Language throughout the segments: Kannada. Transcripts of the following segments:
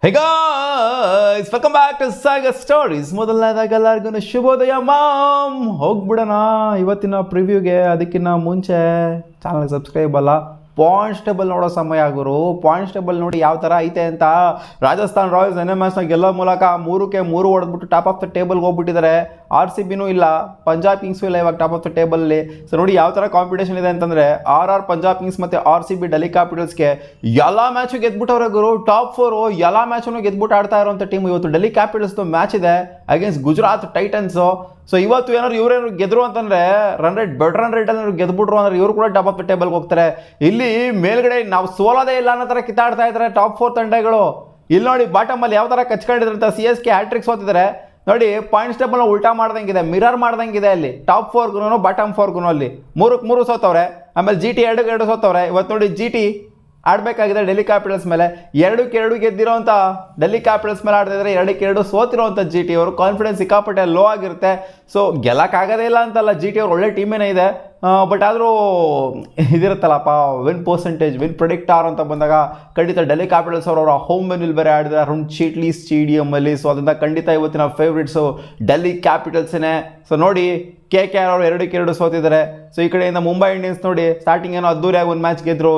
Hey guys welcome back to Sagar stories. ಮೊದಲನೇದಾಗಿ ಎಲ್ಲರಿಗೂ ಶುಭೋದಯ ಮಾಮ್. ಹೋಗ್ಬಿಡೋಣ ಇವತ್ತಿನ ಪ್ರಿವ್ಯೂಗೆ. ಅದಕ್ಕಿಂತ ಮುಂಚೆ ಚಾನಲ್ ಸಬ್ಸ್ಕ್ರೈಬ್ ಅಲ್ಲ, ಪಾಯಿಂಟ್ಸ್ ಟೇಬಲ್ ನೋಡೋ ಸಮಯ ಆಗೋರು. ಪಾಯಿಂಟ್ಸ್ ಟೇಬಲ್ ನೋಡಿ ಯಾವ ಥರ ಐತೆ ಅಂತ. ರಾಜಸ್ಥಾನ್ ರಾಯಲ್ಸ್ NMSನ ಗೆಲ್ಲೋ ಮೂಲಕ 3ಕ್ಕೆ 3 ಹೊಡೆದ್ಬಿಟ್ಟು ಟಾಪ್ ಆಫ್ ದ ಟೇಬಲ್ಗೆ ಹೋಗ್ಬಿಟ್ಟಿದ್ದಾರೆ. RCBನೂ ಇಲ್ಲ, ಪಂಜಾಬ್ ಕಿಂಗ್ಸು ಇಲ್ಲ ಇವಾಗ ಟಾಪ್ ಆಫ್ ದ ಟೇಬಲಲ್ಲಿ. ಸೊ ನೋಡಿ ಯಾವ ಥರ ಕಾಂಪಿಟೇಷನ್ ಇದೆ ಅಂತಂದರೆ RR ಪಂಜಾಬ್ ಕಿಂಗ್ಸ್ ಮತ್ತು RCB ಡೆಲ್ಲಿ ಕ್ಯಾಪಿಟಲ್ಸ್ಗೆ ಎಲ್ಲ ಮ್ಯಾಚು ಗೆದ್ಬಿಟ್ಟವ್ರೆ ಗುರು. ಟಾಪ್ 4 ಎಲ್ಲ ಮ್ಯಾಚನ್ನು ಗೆದ್ಬಿಟ್ಟು ಆಡ್ತಾ ಇರೋಂಥ ಟೀಮ್. ಇವತ್ತು ಡೆಲ್ಲಿ ಕ್ಯಾಪಿಟಲ್ಸ್ದು ಮ್ಯಾಚ್ ಇದೆ ಅಗೇನ್ಸ್ಟ್ ಗುಜರಾತ್ ಟೈಟನ್ಸು. ಸೊ ಇವತ್ತು ಏನಾದ್ರು ಇವರೇನು ಗೆದ್ರು ಅಂತಂದರೆ ರನ್ ರೇಟ್ ಏನಾದ್ರು ಗೆದ್ಬಿಟ್ರು ಅಂದರೆ ಇವರು ಕೂಡ ಟಾಪ್ ಆಫ್ ದ ಟೇಬಲ್ಗೆ ಹೋಗ್ತಾರೆ. ಇಲ್ಲಿ ಮೇಲ್ಗಡೆ ನಾವು ಸೋಲೋದೇ ಇಲ್ಲ ಅನ್ನೋ ಥರ ಕಿತ್ತಾಡ್ತಾ ಇದ್ದಾರೆ ಟಾಪ್ 4 ತಂಡಗಳು. ಇಲ್ಲಿ ನೋಡಿ ಬಾಟಮಲ್ಲಿ ಯಾವ ಥರ ಕಚ್ಕೊಂಡಿದ್ರೆ ಅಂತ. CSK ಹ್ಯಾಟ್ರಿಕ್ ಸೋತಿದ್ದಾರೆ ನೋಡಿ. ಪಾಯಿಂಟ್ಸ್ ಟೇಬಲ್ನ ಉಲ್ಟಾ ಮಾಡ್ದಂಗಿದೆ, ಮಿರರ್ ಮಾಡ್ದಂಗಿದೆ. ಅಲ್ಲಿ ಟಾಪ್ 4ಗೂ ಬಾಟಮ್ 4ಗೂ ಅಲ್ಲಿ 3-3 ಸೋತವ್ರೆ. ಆಮೇಲೆ GT 2-2 ಸೋತವ್ರೆ. ಇವತ್ತು ನೋಡಿ GT ಆಡಬೇಕಾಗಿದೆ ಡೆಲ್ಲಿ ಕ್ಯಾಪಿಟಲ್ಸ್ ಮೇಲೆ. 2-2 ಗೆದ್ದಿರೋಂಥ ಡೆಲ್ಲಿ ಕ್ಯಾಪಿಟಲ್ಸ್ ಮೇಲೆ ಆಡ್ತಿದ್ರೆ 2-2 ಸೋತಿರೋಂಥ GT ಅವರು ಕಾನ್ಫಿಡೆನ್ಸ್ ಸಿಕ್ಕಾಪಟ್ಟೆ ಲೋ ಆಗಿರುತ್ತೆ. ಸೊ ಗೆಲ್ಲಕ್ಕಾಗೋದೇ ಇಲ್ಲ ಅಂತಲ್ಲ, GT ಅವ್ರು ಒಳ್ಳೆ ಟೀಮೇನೇ ಇದೆ. ಬಟ್ ಆದರೂ ಇದಿರುತ್ತಲ್ಲಪ್ಪ, ವಿನ್ ಪರ್ಸೆಂಟೇಜ್, ವಿನ್ ಪ್ರೆಡಿಕ್ಟಾರ್ ಅಂತ ಬಂದಾಗ ಖಂಡಿತ ಡೆಲ್ಲಿ ಕ್ಯಾಪಿಟಲ್ಸ್ ಅವರ ಹೋಮ್ ವೆನ್ಯೂಲ್ ಬೇರೆ ಆಡಿದ್ದಾರೆ ಅರುಣ್ ಜೇಟ್ಲಿ ಸ್ಟೇಡಿಯಮಲ್ಲಿ. ಸೊ ಅದರಿಂದ ಖಂಡಿತ ಇವತ್ತಿನ ಫೇವ್ರೇಟ್ಸು ಡೆಲ್ಲಿ ಕ್ಯಾಪಿಟಲ್ಸೇ. ಸೊ ನೋಡಿ KKR ಅವರು 2-2 ಸೋತಿದ್ದಾರೆ. ಸೊ ಈ ಕಡೆಯಿಂದ ಮುಂಬೈ ಇಂಡಿಯನ್ಸ್ ನೋಡಿ ಸ್ಟಾರ್ಟಿಂಗ್ ಏನೋ ಅದ್ದೂರಿಯಾಗಿ ಒಂದು ಮ್ಯಾಚ್ ಗೆದ್ರು.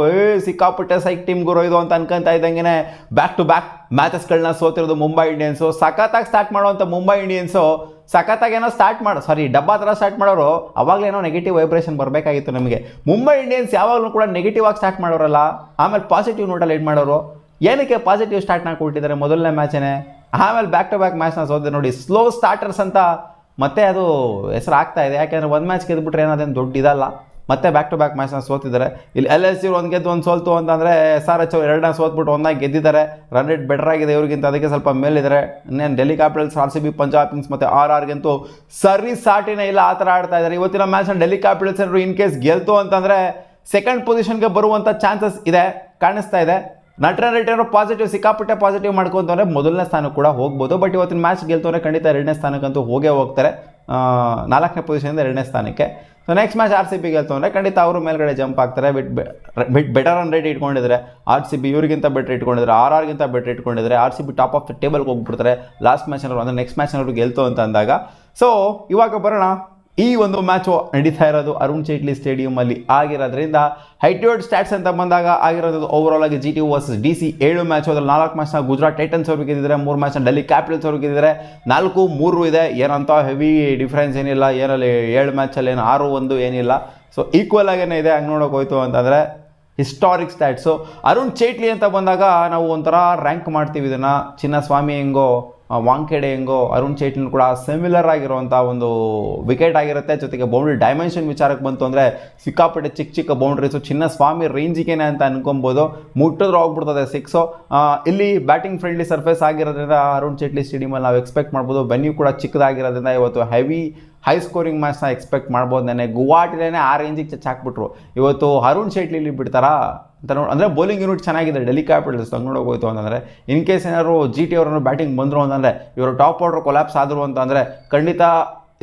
ಸಿಕ್ಕಾಪಟ್ಟೆ ಸೈಕ್ ಟೀಮ್ ಗುರು ಇದು ಅಂತ ಅನ್ಕೊಂತ ಇದ್ದಂಗೆ ಬ್ಯಾಕ್ ಟು ಬ್ಯಾಕ್ ಮ್ಯಾಚಸ್ಗಳನ್ನ ಸೋತಿರೋದು ಮುಂಬೈ ಇಂಡಿಯನ್ಸು. ಸಖತ್ತಾಗಿ ಸ್ಟಾರ್ಟ್ ಮಾಡುವಂಥ ಮುಂಬೈ ಇಂಡಿಯನ್ಸು ಸಖತ್ತಾಗಿ ಏನೋ ಡಬ್ಬಾ ಥರ ಸ್ಟಾರ್ಟ್ ಮಾಡೋರು. ಅವಾಗಲೇನೋ ನೆಗೆಟಿವ್ ವೈಬ್ರೇಷನ್ ಬರಬೇಕಾಗಿತ್ತು ನಮಗೆ. ಮುಂಬೈ ಇಂಡಿಯನ್ಸ್ ಯಾವಾಗಲೂ ಕೂಡ ನೆಗೆಟಿವ್ ಆಗಿ ಸ್ಟಾರ್ಟ್ ಮಾಡೋರಲ್ಲ, ಆಮೇಲೆ ಪಾಸಿಟಿವ್ ನೋಟಲ್ಲಿ ಎಂಡ್ ಮಾಡೋರು. ಏನಕ್ಕೆ ಪಾಸಿಟಿವ್ ಸ್ಟಾರ್ಟ್ನ ಕೊಟ್ಟಿದ್ದಾರೆ ಮೊದಲನೇ ಮ್ಯಾಚೇ, ಆಮೇಲೆ ಬ್ಯಾಕ್ ಟು ಬ್ಯಾಕ್ ಮ್ಯಾಚ್ನ ಸೋತಿದೆ ನೋಡಿ. ಸ್ಲೋ ಸ್ಟಾರ್ಟರ್ಸ್ ಅಂತ ಮತ್ತೆ ಅದು ಹೆಸರು ಆಗ್ತಾ ಇದೆ. ಯಾಕೆಂದರೆ ಒಂದು ಮ್ಯಾಚ್ ಗೆದ್ಬಿಟ್ರೆ ಏನಾದೇನು ದೊಡ್ಡ ಇದಲ್ಲ. ಮತ್ತೆ ಬ್ಯಾಕ್ ಟು ಬ್ಯಾಕ್ ಮ್ಯಾಚ್ನ ಸೋತಿದ್ದಾರೆ. ಇಲ್ಲಿ LSG ಒಂದು ಗೆದ್ದು ಒಂದು ಸೋಲ್ತು ಅಂತಂದರೆ SRH ಅವರು 2ನ ಸೋತ್ಬಿಟ್ಟು 1 ಗೆದ್ದಿದ್ದಾರೆ. ರನ್ ರೇಟ್ ಬೆಟರ್ ಆಗಿದೆ ಇವ್ರಿಗಿಂತ, ಅದಕ್ಕೆ ಸ್ವಲ್ಪ ಮೇಲಿದ್ದಾರೆ. ಇನ್ನೇನು Delhi capitals, RCB, Punjab Kings ಮತ್ತು RRಗಂತೂ ಸರಿ ಸಾಟಿನೇ ಇಲ್ಲ, ಆ ಥರ ಆಡ್ತಾ ಇದ್ದಾರೆ. ಇವತ್ತಿನ ಮ್ಯಾಚ್ನ ಡೆಲ್ಲಿ ಕ್ಯಾಪಿಟಲ್ಸ್ ಏನಾದ್ರು ಇನ್ ಕೇಸ್ ಗೆಲ್ತು ಅಂತಂದರೆ ಸೆಕೆಂಡ್ ಪೊಸಿಷನ್ಗೆ ಬರುವಂಥ ಚಾನ್ಸಸ್ ಇದೆ, ಕಾಣಿಸ್ತಾ ಇದೆ. ರನ್ ರೇಟ್ ಏನೋ ಪಾಸಿಟಿವ್, ಸಿಕ್ಕಾಪಟ್ಟೆ ಪಾಸಿಟಿವ್ ಮಾಡ್ಕೊಂತಂದರೆ ಮೊದಲನೇ ಸ್ಥಾನಕ್ಕೆ ಕೂಡ ಹೋಗ್ಬೋದು. ಬಟ್ ಇವತ್ತಿನ ಮ್ಯಾಚ್ ಗೆಲ್ತವ್ರೆ ಖಂಡಿತ 2ನೇ ಸ್ಥಾನಕ್ಕಂತೂ ಹೋಗೇ ಹೋಗ್ತಾರೆ. 4ನೇ ಪೊಸಿಷನಿಂದ 2ನೇ ಸ್ಥಾನಕ್ಕೆ. ಸೊ ನೆಕ್ಸ್ಟ್ ಮ್ಯಾಚ್ RCB ಗೆಲ್ತಂದರೆ ಖಂಡಿತ ಅವರು ಮೇಲ್ಗಡೆ ಜಂಪ್ ಆಗ್ತಾರೆ. ಬೆಟರ್ ರನ್ ರೇಟ್ ಇಟ್ಕೊಂಡಿದ್ದಾರೆ RCB, ಇವ್ರಿಗಿಂತ ಬೆಟರ್ ಇಟ್ಕೊಂಡಿದ್ದಾರೆ, RRಗಿಂತ ಬೆಟರ್ ಇಟ್ಕೊಂಡಿದ್ದಾರೆ. RCB ಟಾಪ್ ಆಫ್ ದ ಟೇಬಲ್ಗೆ ಹೋಗ್ಬಿಡ್ತಾರೆ ಲಾಸ್ಟ್ ಮ್ಯಾಚ್ನವರು, ಅಂದರೆ ನೆಕ್ಸ್ಟ್ ಮ್ಯಾಚ್ನವರು ಗೆಲ್ತು ಅಂತ ಅಂದಾಗ. ಸೊ ಇವಾಗ ಬರೋಣ, ಈ ಒಂದು ಮ್ಯಾಚು ನಡೀತಾ ಇರೋದು ಅರುಣ್ ಜೇಟ್ಲಿ ಸ್ಟೇಡಿಯಮಲ್ಲಿ ಆಗಿರೋದ್ರಿಂದ ಹೈಟ್ ಸ್ಟ್ಯಾಟ್ಸ್ ಅಂತ ಬಂದಾಗ ಆಗಿರೋದು ಓವರಾಲ್ ಆಗಿ GT ವರ್ಸಸ್ DC 7 ಮ್ಯಾಚ್. ಅದ್ರಲ್ಲಿ 4 ಮ್ಯಾಚ್ನ ಗುಜರಾತ್ ಟೈಟನ್ಸ್ ಅವರು ಗೆದ್ದಿದ್ದಾರೆ, 3 ಮ್ಯಾಚ್ನ ಡೆಲ್ಲಿ ಕ್ಯಾಪಿಟಲ್ಸ್ ಅವರು ಗೆದ್ದಿದ್ದಾರೆ. 4-3 ಇದೆ, ಏನಂತ ಹೆವಿ ಡಿಫ್ರೆನ್ಸ್ ಏನಿಲ್ಲ. ಏನಲ್ಲಿ 7 ಮ್ಯಾಚಲ್ಲಿ ಏನು 6-1 ಏನಿಲ್ಲ. ಸೊ ಈಕ್ವಲ್ ಆಗೇನೆ ಇದೆ. ಹಂಗೆ ನೋಡೋಕೆ ಹೋಯ್ತು ಅಂತಂದರೆ ಹಿಸ್ಟಾರಿಕ್ ಸ್ಟ್ಯಾಟ್ಸು. ಅರುಣ್ ಜೇಟ್ಲಿ ಅಂತ ಬಂದಾಗ ನಾವು ಒಂಥರ ರ್ಯಾಂಕ್ ಮಾಡ್ತೀವಿ ಇದನ್ನು. ಚಿನ್ನಸ್ವಾಮಿ ಹೆಂಗೋ, ವಾಂಖೇಡೆ ಹೆಂಗೋ, ಅರುಣ್ ಜೇಟ್ಲಿನೂ ಕೂಡ ಸಿಮಿಲರ್ ಆಗಿರುವಂಥ ಒಂದು ವಿಕೆಟ್ ಆಗಿರುತ್ತೆ. ಜೊತೆಗೆ ಬೌಂಡ್ರಿ ಡೈಮೆನ್ಷನ್ ವಿಚಾರಕ್ಕೆ ಬಂತು ಅಂದರೆ ಸಿಕ್ಕಾಪಟ್ಟೆ ಚಿಕ್ಕ ಬೌಂಡ್ರೀಸು. ಚಿನ್ನಸ್ವಾಮಿ ರೇಂಜಿಗೇನೆ ಅಂತ ಅನ್ಕೊಬೋದು, ಮುಟ್ಟಿದ್ರೆ ಹೋಗ್ಬಿಡ್ತದೆ 6. ಇಲ್ಲಿ ಬ್ಯಾಟಿಂಗ್ ಫ್ರೆಂಡ್ಲಿ ಸರ್ಫೇಸ್ ಆಗಿರೋದ್ರಿಂದ ಅರುಣ್ ಜೇಟ್ಲಿ ಸ್ಟೇಡಿಯಮಲ್ಲಿ ನಾವು ಎಕ್ಸ್ಪೆಕ್ಟ್ ಮಾಡ್ಬೋದು. ವೆನ್ಯೂ ಕೂಡ ಚಿಕ್ಕದಾಗಿರೋದ್ರಿಂದ ಇವತ್ತು ಹೆವಿ ಹೈ ಸ್ಕೋರಿಂಗ್ ಮ್ಯಾಚ್ನ ಎಕ್ಸ್ಪೆಕ್ಟ್ ಮಾಡ್ಬೋದು. ನೆನೆ ಗುವಾಹಟಿಲೇನೆ ಆ ರೇಂಜಿಗೆ ಹಾಕ್ಬಿಟ್ರು. ಇವತ್ತು ಅರುಣ್ ಜೇಟ್ಲಿಲಿ ಬಿಡ್ತಾರಾ ಅಂತ ನೋಡಿ. ಅಂದರೆ ಬೌಲಿಂಗ್ ಯೂನಿಟ್ ಚೆನ್ನಾಗಿದೆ ಡೆಲ್ಲಿ ಕ್ಯಾಪಿಟಲ್ಸ್. ಹಂಗೆ ನೋಡೋಕೆ ಅಂತಂದರೆ ಇನ್ ಕೇಸ್ ಏನಾದ್ರು GT ಅವರನ್ನು ಬ್ಯಾಟಿಂಗ್ ಬಂದರು ಅಂತಂದರೆ, ಇವರು ಟಾಪ್ ಆರ್ಡರ್ ಕೊಲ್ಯಾಪ್ಸ್ ಆದರು ಅಂತಂದರೆ ಖಂಡಿತ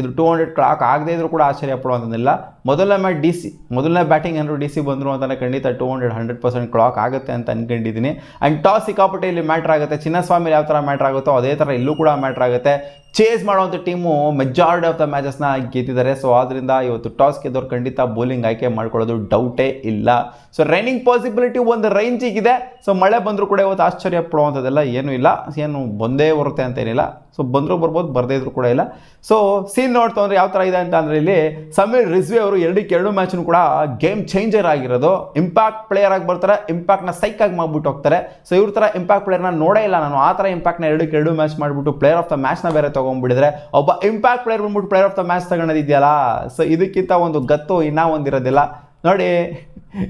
ಇದು 200 ಕ್ಲಾಕ್ ಆಗದೇ ಇದ್ರೂ ಕೂಡ ಆಶ್ಚರ್ಯ ಪಡುವಂಥದ್ದಿಲ್ಲ. ಮೊದಲನೇ ಮ್ಯಾಚ್ DC, ಮೊದಲನೇ ಬ್ಯಾಟಿಂಗ್ ಏನಾದ್ರು DC ಬಂದರು ಅಂತಂದರೆ ಖಂಡಿತ 100% ಕ್ಲಾಕ್ ಆಗುತ್ತೆ ಅಂತ ಅಂದ್ಕೊಂಡಿದ್ದೀನಿ. ಆ್ಯಂಡ್ ಟಾಸ್ ಸಿಕ್ಕಾಪಟ್ಟೆ ಇಲ್ಲಿ ಮ್ಯಾಟ್ರ್ ಆಗುತ್ತೆ. ಚಿನ್ನಸ್ವಾಮಿ ಯಾವ ಥರ ಮ್ಯಾಟ್ರ್ ಆಗುತ್ತೋ ಅದೇ ಥರ ಇಲ್ಲೂ ಕೂಡ ಮ್ಯಾಟ್ರ್ ಆಗುತ್ತೆ. ಚೇಸ್ ಮಾಡುವಂಥ ಟೀಮು ಮೆಜಾರಿಟಿ ಆಫ್ ದ ಮ್ಯಾಚಸ್ನ ಗೆದ್ದಿದ್ದಾರೆ. ಸೊ ಆದ್ದರಿಂದ ಇವತ್ತು ಟಾಸ್ ಗೆದ್ದವ್ರು ಖಂಡಿತ ಬೌಲಿಂಗ್ ಆಯ್ಕೆ ಮಾಡ್ಕೊಳ್ಳೋದು ಡೌಟೇ ಇಲ್ಲ. ಸೊ ರನ್ನಿಂಗ್ ಪಾಸಿಬಿಲಿಟಿ ಒಂದು ರೇಂಜಿಗಿದೆ. ಸೊ ಮಳೆ ಬಂದರೂ ಕೂಡ ಇವತ್ತು ಆಶ್ಚರ್ಯ ಪಡುವಂಥದ್ದೆಲ್ಲ ಏನೂ ಇಲ್ಲ. ಏನು ಬಂದೇ ಬರುತ್ತೆ ಅಂತ ಏನಿಲ್ಲ. ಸೊ ಬಂದರೂ ಬರ್ಬೋದು, ಬರದೇ ಇದ್ರೂ ಕೂಡ ಇಲ್ಲ. ಸೊ ಸೀನ್ ನೋಡ್ತಾ ಅಂದರೆ ಯಾವ ಥರ ಇದೆ ಅಂತ ಅಂದರೆ, ಇಲ್ಲಿ ಸಮೀರ್ ರಿಜ್ವಿ ಅವರು 2-2 ಮ್ಯಾಚ್ನು ಕೂಡ ಗೇಮ್ ಚೇಂಜರ್ ಆಗಿರೋದು. ಇಂಪ್ಯಾಕ್ಟ್ ಪ್ಲೇಯರ್ ಆಗಿ ಬರ್ತಾರೆ, ಇಂಪ್ಯಾಕ್ಟ್ನ ಸೈಕಾಗಿ ಮಾಡ್ಬಿಟ್ಟು ಹೋಗ್ತಾರೆ. ಸೊ ಇವ್ರ ಥರ ಇಂಪ್ಯಾಕ್ಟ್ ಪ್ಲೇಯರ್ನ ನೋಡೇ ಇಲ್ಲ ನಾನು. ಆ ಥರ ಇಂಪ್ಯಾಕ್ಟ್ನ 2-2 ಮ್ಯಾಚ್ ಮಾಡಿಬಿಟ್ಟು ಪ್ಲೇಯರ್ ಆಫ್ ದ ಮ್ಯಾಚ್ನ ಬೇರೆ ತೊಗೊಂಡ್ಬಿಟ್ಟಿದ್ರೆ, ಒಬ್ಬ ಇಂಪ್ಯಾಕ್ಟ್ ಪ್ಲೇಯರ್ ಬಂದ್ಬಿಟ್ಟು ಪ್ಲೇಯರ್ ಆಫ್ ದ ಮ್ಯಾಚ್ ತಗೊಳೋದಿದೆಯಲ್ಲ. ಸೊ ಇದಕ್ಕಿಂತ ಒಂದು ಗತ್ತು ಇನ್ನೂ ಒಂದಿರೋದಿಲ್ಲ ನೋಡಿ.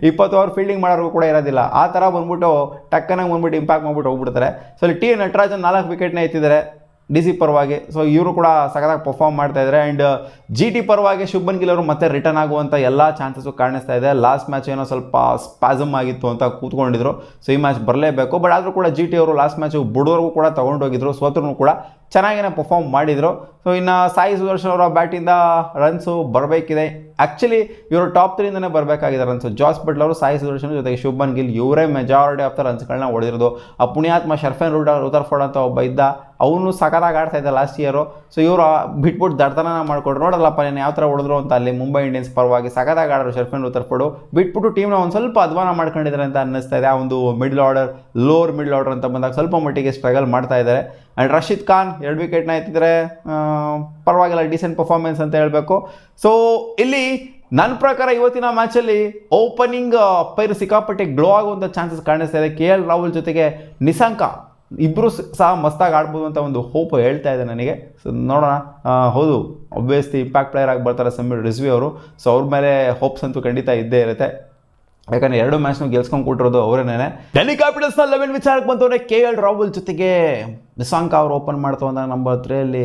20 ಓವರ್ ಫೀಲ್ಡಿಂಗ್ ಮಾಡೋರು ಕೂಡ ಇರೋದಿಲ್ಲ. ಆ ಥರ ಬಂದ್ಬಿಟ್ಟು ಟಕ್ಕನಾಗಿ ಬಂದ್ಬಿಟ್ಟು ಇಂಪ್ಯಾಕ್ಟ್ ಮಾಡ್ಬಿಟ್ಟು ಹೋಗ್ಬಿಡ್ತಾರೆ. ಸೊ ಇಲ್ಲಿ T ನಟರಾಜನ್ 4 ವಿಕೆಟ್ನ ಎತ್ತಿದ್ದಾರೆ. ಡಿ ಸಿ ಪರವಾಗಿ. ಸೊ ಇವರು ಕೂಡ ಸಖತ್ತಾಗಿ ಪರ್ಫಾರ್ಮ್ ಮಾಡ್ತಾ ಇದ್ದಾರೆ. ಆ್ಯಂಡ್ ಜಿ ಟಿ ಪರವಾಗಿ ಶುಭ್ಮನ್ ಗಿಲ್ ಅವರು ಮತ್ತೆ ರಿಟರ್ನ್ ಆಗುವಂಥ ಎಲ್ಲ ಚಾನ್ಸಸ್ಸು ಕಾಣಿಸ್ತಾ ಇದೆ. ಲಾಸ್ಟ್ ಮ್ಯಾಚ್ ಏನೋ ಸ್ವಲ್ಪ ಸ್ಪಾಸಮ್ ಆಗಿತ್ತು ಅಂತ ಕೂತ್ಕೊಂಡಿದ್ರು. ಸೊ ಈ ಮ್ಯಾಚ್ ಬರಲೇಬೇಕು. ಬಟ್ ಆದರೂ ಕೂಡ ಜಿ ಟಿ ಅವರು ಲಾಸ್ಟ್ ಮ್ಯಾಚು ಬುಡೋರ್ಗೂ ಕೂಡ ತೊಗೊಂಡೋಗಿದ್ರು, ಸೋತ್ರೂ ಕೂಡ ಚೆನ್ನಾಗೇ ಪರ್ಫಾರ್ಮ್ ಮಾಡಿದರು. ಸೊ ಇನ್ನು ಸಾಯಿ ಸುದರ್ಶನ್ ಅವರ ಬ್ಯಾಟಿಂದ ರನ್ಸು ಬರಬೇಕಿದೆ. ಆ್ಯಕ್ಚುಲಿ ಇವರು ಟಾಪ್ 3ಇಂದನೇ ಬರಬೇಕಾಗಿದೆ ರನ್ಸು. ಜಾಸ್ ಬಟ್ಲರ್ ಅವರು, ಸಾಯಿ ಸುದರ್ಶನ್ ಜೊತೆಗೆ ಶುಭ್ಮನ್ ಗಿಲ್ ಇವರೇ ಮೆಜಾರಿಟಿ ಆಫ್ ದ ರನ್ಸ್ಗಳನ್ನ ಹೊಡೆದಿರೋದು. ಆ ಪುಣ್ಯಾತ್ಮ ಶರ್ಫೆನ್ ರುದರ್ಫೋರ್ಡ್ ಅಂತ ಒಬ್ಬ ಇದ್ದ, ಅವನು ಸಖತ್ತಾಗಿ ಆಡ್ತಾ ಇದ್ದ ಲಾಸ್ಟ್ ಇಯರು. ಸೊ ಇವರು ಬಿಟ್ಬಿಟ್ಟು ದಡ್ತನ ಮಾಡಿಕೊಡ್ರು. ನೋಡಲ್ಲಪ್ಪ ನೀನು ಯಾವ ಥರ ಹೊಡೆದ್ರು ಅಂತ ಅಲ್ಲಿ ಮುಂಬೈ ಇಂಡಿಯನ್ಸ್ ಪರವಾಗಿ ಸಖತ್ತಾಗಿ ಆಡೋರು ಶರ್ಫೆನ್ ರುದರ್ಫೋರ್ಡು. ಬಿಟ್ಬಿಟ್ಟು ಟೀಮ್ನ ಒಂದು ಸ್ವಲ್ಪ ಅಧ್ವಾನ ಮಾಡ್ಕೊಂಡಿದ್ದಾರೆ ಅಂತ ಅನ್ನಿಸ್ತಾ ಇದೆ. ಆ ಒಂದು middle order, lower middle order ಅಂತ ಬಂದಾಗ ಸ್ವಲ್ಪ ಮಟ್ಟಿಗೆ ಸ್ಟ್ರಗಲ್ ಮಾಡ್ತಾ ಇದ್ದಾರೆ. ಆ್ಯಂಡ್ ರಶೀದ್ ಖಾನ್ 2 ವಿಕೆಟ್ನ ಎತ್ತಿದ್ರೆ ಪರವಾಗಿಲ್ಲ, ಡಿಸೆಂಟ್ ಪರ್ಫಾರ್ಮೆನ್ಸ್ ಅಂತ ಹೇಳಬೇಕು. ಸೊ ಇಲ್ಲಿ ನನ್ನ ಪ್ರಕಾರ ಇವತ್ತಿನ ಮ್ಯಾಚಲ್ಲಿ ಓಪನಿಂಗ್ ಪೈರು ಸಿಕ್ಕಾಪಟ್ಟೆ ಗ್ಲೋ ಆಗುವಂಥ ಚಾನ್ಸಸ್ ಕಾಣಿಸ್ತಾ ಇದೆ. KL ರಾಹುಲ್ ಜೊತೆಗೆ ನಿಸಾಂಕ ಇಬ್ಬರು ಸಹ ಮಸ್ತಾಗಿ ಆಡ್ಬೋದು ಅಂತ ಒಂದು ಹೋಪ್ ಹೇಳ್ತಾ ಇದೆ ನನಗೆ. ಸೊ ನೋಡೋಣ. ಹೌದು, ಒಬ್ವಿಯಸ್ಲಿ ಇಂಪ್ಯಾಕ್ಟ್ ಪ್ಲೇಯರ್ ಆಗಿ ಬರ್ತಾರೆ ಸಮೀರ್ ರಿಜ್ವಿ ಅವರು. ಸೊ ಅವ್ರ ಮೇಲೆ ಹೋಪ್ಸ್ ಅಂತೂ ಖಂಡಿತ ಇದ್ದೇ ಇರುತ್ತೆ. ಯಾಕಂದರೆ 2 ಮ್ಯಾಚ್ನೂ ಗೆಲ್ಸ್ಕೊಂಡು ಕೊಟ್ಟಿರೋದು ಅವರೇನೇ. ಡೆಲ್ಲಿ ಕ್ಯಾಪಿಟಲ್ಸ್ನ 11 ವಿಚಾರಕ್ಕೆ ಬಂತವ್ರೆ. KL ರಾಹುಲ್ ಜೊತೆಗೆ ನಿಸಾಂಕ ಅವರು ಓಪನ್ ಮಾಡ್ತವಂದ್ರೆ ನಂಬರ್ 3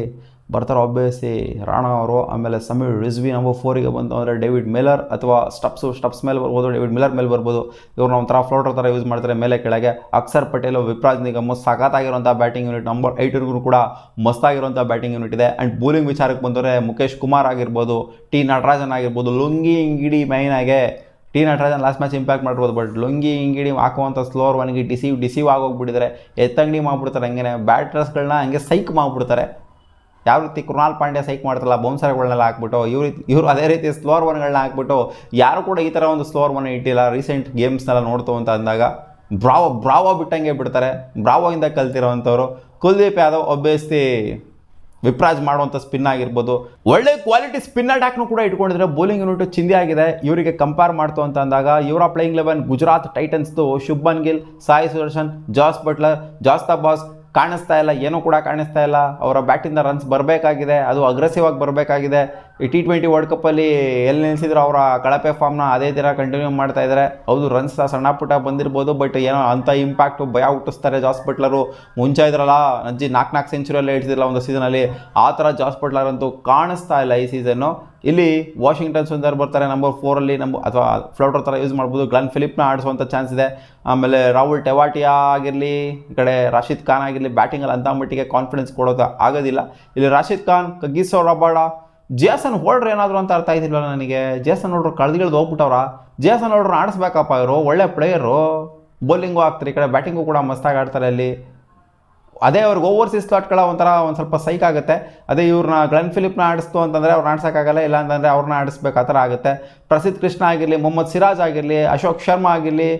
ಬರ್ತಾರೆ ಆಬ್ವಿಯಸ್ಲಿ ರಾಣಾ ಅವರು. ಆಮೇಲೆ ಸಮೀರ್ ರಿಜ್ವಿ ನಂಬರ್ 4ಗೆ ಬಂತು ಅಂದರೆ ಡೇವಿಡ್ ಮಿಲ್ಲರ್ ಅಥವಾ ಸ್ಟಪ್ಸ್ ಮೇಲೆ ಬರ್ಬೋದು, ಡೇವಿಡ್ ಮಿಲ್ಲರ್ ಮೇಲೆ ಬರ್ಬೋದು. ಇವ್ರನ್ನ ಒಂಥರ ಫ್ಲೋಟರ್ ಥರ ಯೂಸ್ ಮಾಡ್ತಾರೆ ಮೇಲೆ ಕೆಳಗೆ. ಅಕ್ಷರ್ ಪಟೇಲ್, ವಿಪ್ರಾಜ್ ನಿಗಮ್ ಸಖತ್ತಾಗಿರೋಂಥ ಬ್ಯಾಟಿಂಗ್ ಯೂನಿಟ್. ನಂಬರ್ 8 ಕೂಡ ಮಸ್ತಾಗಿರೋಂಥ ಬ್ಯಾಟಿಂಗ್ ಯೂನಿಟ್ ಇದೆ. ಆ್ಯಂಡ್ ಬೌಲಿಂಗ್ ವಿಚಾರಕ್ಕೆ ಬಂದರೆ ಮುಖೇಶ್ ಕುಮಾರ್ ಆಗಿರ್ಬೋದು, ಟಿ ನಟರಾಜನ್ ಆಗಿರ್ಬೋದು, ಲುಂಗಿ ಇಂಗಿಡಿ ಮೈನಾಗೆ. T Natarajan last match impact ಮಾಡ್ಬೋದು, ಬಟ್ ಲುಂಗಿ ಇಂಗಿಡಿ ಹಾಕುವಂಥ ಸ್ಲೋರ್ ಒನ್ಗೆ ಡಿಸೀವ್ ಆಗೋಗ್ಬಿಟ್ಟಿದ್ದಾರೆ. ಎತ್ತಂಗಡಿ ಮಾಡ್ಬಿಡ್ತಾರೆ. ಹಂಗೆ ಬ್ಯಾಟ್ರಸ್ಗಳನ್ನ ಹಂಗೆ ಸೈಕ್ ಮಾಡಿಬಿಡ್ತಾರೆ. ಯಾವ ರೀತಿ ಕೃಣಾಲ್ ಪಾಂಡ್ಯ ಸೈಕ್ ಮಾಡ್ತಾರಲ್ಲ ಬೌನ್ಸರ್ಗಳನ್ನೆಲ್ಲ ಹಾಕ್ಬಿಟ್ಟು, ಇವರು ಅದೇ ರೀತಿ ಸ್ಲೋರ್ ಒನ್ಗಳನ್ನ ಹಾಕ್ಬಿಟ್ಟು, ಯಾರು ಕೂಡ ಈ ಥರ ಒಂದು ಸ್ಲೋರ್ ಒನ್ ಇಟ್ಟಿಲ್ಲ ರೀಸೆಂಟ್ ಗೇಮ್ಸ್ನೆಲ್ಲ ನೋಡ್ತು ಅಂತ ಅಂದಾಗ. ಬ್ರಾವೋ ಬಿಟ್ಟಂಗೆ ಬಿಡ್ತಾರೆ. ಬ್ರಾವೋಯಿಂದ ಕಲ್ತಿರೋವಂಥವ್ರು. ಕುಲ್ದೀಪ್ ಯಾದವ್ ಒಬ್ಬಿಯಸ್ಲಿ ವಿಪ್ರಾಜ್ ಮಾಡುವಂಥ ಸ್ಪಿನ್ ಆಗಿರ್ಬೋದು, ಒಳ್ಳೆ ಕ್ವಾಲಿಟಿ ಸ್ಪಿನ್ ಅಟ್ಯಾಕ್ನು ಕೂಡ ಇಟ್ಕೊಂಡಿದ್ರೆ. ಬೌಲಿಂಗ್ ಯೂನಿಟ್ ಚಿಂದಿ ಆಗಿದೆ ಇವರಿಗೆ ಕಂಪೇರ್ ಮಾಡ್ತು ಅಂತ ಅಂದಾಗ. ಇವರ ಪ್ಲೇಯಿಂಗ್ 11 ಗುಜರಾತ್ ಟೈಟನ್ಸ್ದು ಶುಭ್ಮನ್ ಗಿಲ್, ಸಾಯಿ ಸುದರ್ಶನ್, ಜಾಸ್ ಬಟ್ಲರ್, ಜಾಸ್ ತಬಾಸ್ ಕಾಣಿಸ್ತಾ ಇಲ್ಲ, ಏನೂ ಕೂಡ ಕಾಣಿಸ್ತಾ ಇಲ್ಲ. ಅವರ ಬ್ಯಾಟಿಂದ ರನ್ಸ್ ಬರಬೇಕಾಗಿದೆ, ಅದು ಅಗ್ರೆಸಿವ್ ಆಗಿ ಬರಬೇಕಾಗಿದೆ. ಈ T20 ವರ್ಲ್ಡ್ ಕಪ್ಪಲ್ಲಿ ಎಲ್ಲಿ ನಿಲ್ಲಿಸಿದ್ರು ಅವರ ಕಳಪೆ ಫಾರ್ಮ್ನ ಅದೇ ಥರ ಕಂಟಿನ್ಯೂ ಮಾಡ್ತಾ ಇದ್ದಾರೆ. ಹೌದು, ರನ್ಸ್ ಸಣ್ಣ ಪುಟ್ಟ ಬಂದಿರ್ಬೋದು, ಬಟ್ ಏನೋ ಅಂಥ ಇಂಪ್ಯಾಕ್ಟು ಭಯ ಹುಟ್ಟಿಸ್ತಾರೆ ಜಾಸ್ ಬಟ್ಲರು. ಮುಂಚೆ ಇದ್ರಲ್ಲ ನಜ್ಜಿ 4 ಸೆಂಚುರಿಯಲ್ಲೇ ಹಿಡಿದಿಲ್ಲ ಒಂದು ಸೀಸನಲ್ಲಿ, ಆ ಥರ ಜಾಸ್ ಬಟ್ಲರ್ ಅಂತೂ ಕಾಣಿಸ್ತಾ ಇಲ್ಲ ಈ ಸೀಸನ್ನು. ಇಲ್ಲಿ ವಾಷಿಂಗ್ಟನ್ ಸುಂದರ್ ಬರ್ತಾರೆ ನಂಬರ್ 4ಅಲ್ಲಿ, ಅಥವಾ ಫ್ಲೋಟರ್ ಥರ ಯೂಸ್ ಮಾಡ್ಬೋದು. ಗ್ಲೆನ್ ಫಿಲಿಪ್ನ ಆಡಿಸುವಂಥ ಚಾನ್ಸ್ ಇದೆ. ಆಮೇಲೆ ರಾಹುಲ್ ಟೆವಾಟಿಯಾ ಆಗಿರಲಿ, ಈ ಕಡೆ ರಾಶಿದ್ ಖಾನ್ ಆಗಿರಲಿ, ಬ್ಯಾಟಿಂಗಲ್ಲಿ ಅಂಥ ಮಟ್ಟಿಗೆ ಕಾನ್ಫಿಡೆನ್ಸ್ ಕೊಡೋದು ಆಗೋದಿಲ್ಲ. ಇಲ್ಲಿ Rashid Khan, Kagiso Rabada, Jason Holder ಏನಾದರೂ ಅಂತ ಅರ್ಥ ಆಯ್ತಿಲ್ವಲ್ಲ ನನಗೆ. ಜೇಸನ್ ಹೋಲ್ಡ್ರು ಕಳೆದುಗಿಳ್ದು ಹೋಗ್ಬಿಟ್ಟವ್ರ. ಜೇಸನ್ ಹೋಲ್ಡ್ರು ಆಡಿಸ್ಬೇಕಪ್ಪ, ಇವರು ಒಳ್ಳೆ ಪ್ಲೇಯರು, ಬೌಲಿಂಗು ಆಗ್ತಾರೆ, ಈ ಕಡೆ ಬ್ಯಾಟಿಂಗು ಕೂಡ ಮಸ್ತಾಗಿ ಆಡ್ತಾರೆ. ಅಲ್ಲಿ ಅದೇ ಅವ್ರಿಗೆ ಓವರ್ಸೀಸ್ ಸ್ಲಾಟ್ಗಳ ಒಂಥರ ಒಂದು ಸ್ವಲ್ಪ ಸೈಕ್ ಆಗುತ್ತೆ. ಅದೇ ಇವ್ರನ್ನ ಗ್ಲೆನ್ ಫಿಲಿಪ್ನ ಆಡಿಸ್ತು ಅಂತಂದರೆ ಅವ್ರನ್ನ ಆಡ್ಸೋಕ್ಕಾಗಲ್ಲ, ಇಲ್ಲ ಅಂತಂದರೆ ಅವ್ರನ್ನ ಆಡಿಸ್ಬೇಕು, ಆ ಥರ ಆಗುತ್ತೆ. ಪ್ರಸಿದ್ಧ ಕೃಷ್ಣ ಆಗಿರಲಿ, ಮೊಹಮ್ಮದ್ ಸಿರಾಜ್ ಆಗಿರಲಿ, ಅಶೋಕ್ ಶರ್ಮಾ ಆಗಿರಲಿ,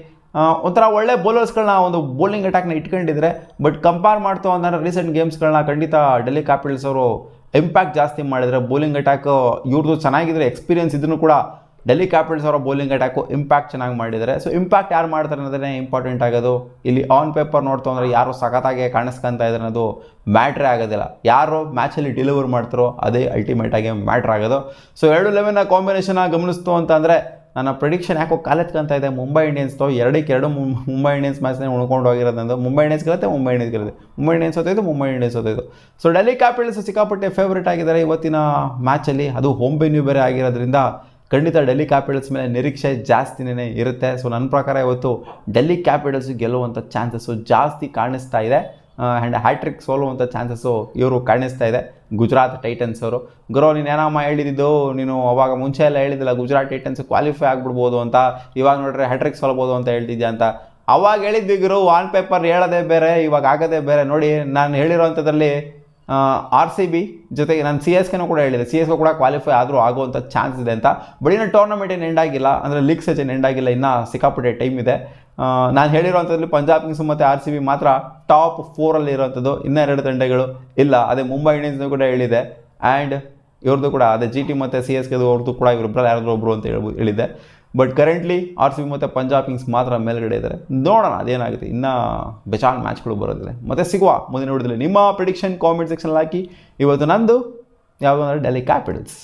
ಒಂಥರ ಒಳ್ಳೆ ಬೌಲರ್ಸ್ಗಳನ್ನ ಒಂದು ಬೌಲಿಂಗ್ ಅಟ್ಯಾಕ್ನ ಇಟ್ಕೊಂಡಿದ್ರೆ. ಬಟ್ ಕಂಪೇರ್ ಮಾಡ್ತು ಅಂತಂದರೆ ರೀಸೆಂಟ್ ಗೇಮ್ಸ್ಗಳನ್ನ ಖಂಡಿತ ಡೆಲ್ಲಿ ಕ್ಯಾಪಿಟಲ್ಸ್ ಅವರು ಇಂಪ್ಯಾಕ್ಟ್ ಜಾಸ್ತಿ ಮಾಡಿದರೆ. ಬೌಲಿಂಗ್ ಅಟ್ಯಾಕು ಇವ್ರದ್ದು ಚೆನ್ನಾಗಿದ್ರೆ, ಎಕ್ಸ್ಪೀರಿಯನ್ಸ್ ಇದನ್ನು ಕೂಡ ಡೆಲ್ಲಿ ಕ್ಯಾಪಿಟಲ್ಸ್ ಅವರ ಬೌಲಿಂಗ್ ಅಟ್ಯಾಕು ಇಂಪ್ಯಾಕ್ಟ್ ಚೆನ್ನಾಗಿ ಮಾಡಿದ್ದಾರೆ. ಸೊ ಇಂಪ್ಯಾಕ್ಟ್ ಯಾರು ಮಾಡ್ತಾರೆ ಅನ್ನೋದೇ ಇಂಪಾರ್ಟೆಂಟ್ ಆಗೋದು. ಇಲ್ಲಿ ಆನ್ ಪೇಪರ್ ನೋಡ್ತು ಅಂದರೆ ಯಾರು ಸಖತ್ತಾಗಿ ಕಾಣಿಸ್ಕೊಂತ ಇದ್ದಾರೆ ಅನ್ನೋದು ಮ್ಯಾಟ್ರೇ ಆಗೋದಿಲ್ಲ. ಯಾರು ಮ್ಯಾಚಲ್ಲಿ ಡೆಲಿವರ್ ಮಾಡ್ತಾರೋ ಅದೇ ಅಲ್ಟಿಮೇಟಾಗಿ ಮ್ಯಾಟ್ರ್ ಆಗೋದು. ಸೊ 2-11 ಕಾಂಬಿನೇಷನ್ನ ಗಮನಿಸ್ತು ಅಂತಂದರೆ ನನ್ನ ಪ್ರಿಡಿಕ್ಷನ್ ಯಾಕೋ ಕಾಲೆತ್ಕೊಂತ ಇದೆ. ಮುಂಬೈ ಇಂಡಿಯನ್ಸ್ದು 2-2 ಮುಂಬೈ ಇಂಡಿಯನ್ಸ್ ಮ್ಯಾಚ್ನೇ ಉಳ್ಕೊಂಡು ಹೋಗಿರೋದಂದು. ಮುಂಬೈ ಇಂಡಿಯನ್ಸ್ ಗೆಲ್ಲುತ್ತೆ, ಮುಂಬೈ ಇಂಡಿಯನ್ಸ್ ಸೋತೋಯ್ತು, ಮುಂಬೈ ಇಂಡಿಯನ್ಸ್ ಸೋತೋಯ್ತು. ಸೊ ಡೆಲ್ಲಿ ಕ್ಯಾಪಿಟಲ್ಸ್ ಸಿಕ್ಕಾಪಟ್ಟೆ ಫೇವ್ರೇಟ್ ಆಗಿದ್ದಾರೆ ಇವತ್ತಿನ ಮ್ಯಾಚಲ್ಲಿ. ಅದು ಹೋಮ್ ವೆನ್ಯೂ ಬೇರೆ ಆಗಿರೋದ್ರಿಂದ ಖಂಡಿತ ಡೆಲ್ಲಿ ಕ್ಯಾಪಿಟಲ್ಸ್ ಮೇಲೆ ನಿರೀಕ್ಷೆ ಜಾಸ್ತಿನೇ ಇರುತ್ತೆ. ಸೊ ನನ್ನ ಪ್ರಕಾರ ಇವತ್ತು ಡೆಲ್ಲಿ ಕ್ಯಾಪಿಟಲ್ಸ್ ಗೆಲ್ಲುವಂಥ ಚಾನ್ಸಸ್ಸು ಜಾಸ್ತಿ ಕಾಣಿಸ್ತಾ ಇದೆ. ಆ್ಯಂಡ್ ಹ್ಯಾಟ್ರಿಕ್ ಸೋಲುವಂಥ ಚಾನ್ಸಸ್ಸು ಇವರು ಕಾಣಿಸ್ತಾ ಇದೆ, ಗುಜರಾತ್ ಟೈಟನ್ಸ್ ಅವರು. ಗುರು ನೀನು ಏನಮ್ಮ ಹೇಳಿದ್ದು, ನೀನು ಅವಾಗ ಮುಂಚೆ ಎಲ್ಲ ಹೇಳಿದ್ದಿಲ್ಲ ಗುಜರಾತ್ ಟೈಟನ್ಸ್ ಕ್ವಾಲಿಫೈ ಆಗಿಬಿಡ್ಬೋದು ಅಂತ, ಇವಾಗ ನೋಡ್ರೆ ಹ್ಯಾಟ್ರಿಕ್ ಸೋಲ್ಬೋದು ಅಂತ ಹೇಳ್ತಿದ್ಯಾ ಅಂತ. ಅವಾಗ ಹೇಳಿದ್ವಿ ಗುರು, ಆನ್ ಪೇಪರ್ ಹೇಳೋದೇ ಬೇರೆ, ಇವಾಗ ಆಗೋದೇ ಬೇರೆ. ನೋಡಿ ನಾನು ಹೇಳಿರೋವಂಥದ್ರಲ್ಲಿ RCB ಜೊತೆಗೆ ನಾನು CSK ಕೂಡ ಹೇಳಿದೆ, CSK ಕೂಡ ಕ್ವಾಲಿಫೈ ಆದರೂ ಆಗುವಂಥ ಚಾನ್ಸ್ ಇದೆ ಅಂತ. ಬಟ್ ಇನ್ನೂ ಟೂರ್ನಮೆಂಟ್ ಏನು ಎಂಡ್ ಆಗಿಲ್ಲ, ಅಂದರೆ ಲೀಗ್ ಸೆಷನ್ ಎಂಡ್ ಆಗಿಲ್ಲ, ಇನ್ನೂ ಸಿಕ್ಕಾಪಟ್ಟೆ ಟೈಮ್ ಇದೆ. ನಾನು ಹೇಳಿರೋವಂಥದ್ರಲ್ಲಿ ಪಂಜಾಬ್ ಕಿಂಗ್ಸ್ ಮತ್ತು RCB ಮಾತ್ರ ಟಾಪ್ 4ಅಲ್ಲಿ ಇರೋವಂಥದ್ದು, ಇನ್ನೂ 2 ತಂಡಗಳು ಇಲ್ಲ. ಅದೇ ಮುಂಬೈ ಇಂಡಿಯನ್ಸ್ನೂ ಕೂಡ ಹೇಳಿದೆ. ಆ್ಯಂಡ್ ಇವ್ರದ್ದು ಕೂಡ ಅದೇ GT ಮತ್ತು CSK ಅವ್ರದ್ದು ಕೂಡ ಇವರಿಬ್ಬರಲ್ಲಿ ಯಾರಾದರೂ ಒಬ್ಬರು ಅಂತ ಹೇಳಿದ್ದೆ. ಬಟ್ ಕರೆಂಟ್ಲಿ RCB ಮತ್ತು ಪಂಜಾಬ್ ಕಿಂಗ್ಸ್ ಮಾತ್ರ ಮೇಲ್ಗಡೆ ಇದ್ದಾರೆ. ನೋಡೋಣ ಅದೇನಾಗುತ್ತೆ, ಇನ್ನೂ ಬೆಚಾನ್ ಮ್ಯಾಚ್ಗಳು ಬರೋದಿದೆ. ಮತ್ತೆ ಸಿಗುವ ಮುಂದಿನ ವಿಡಿಯೋದಲ್ಲಿ. ನಿಮ್ಮ ಪ್ರಿಡಿಕ್ಷನ್ ಕಾಮೆಂಟ್ ಸೆಕ್ಷನ್ ಹಾಕಿ. ಇವತ್ತು ನಂದು ಯಾವುದು ಅಂದರೆ ಡೆಲ್ಲಿ ಕ್ಯಾಪಿಟಲ್ಸ್.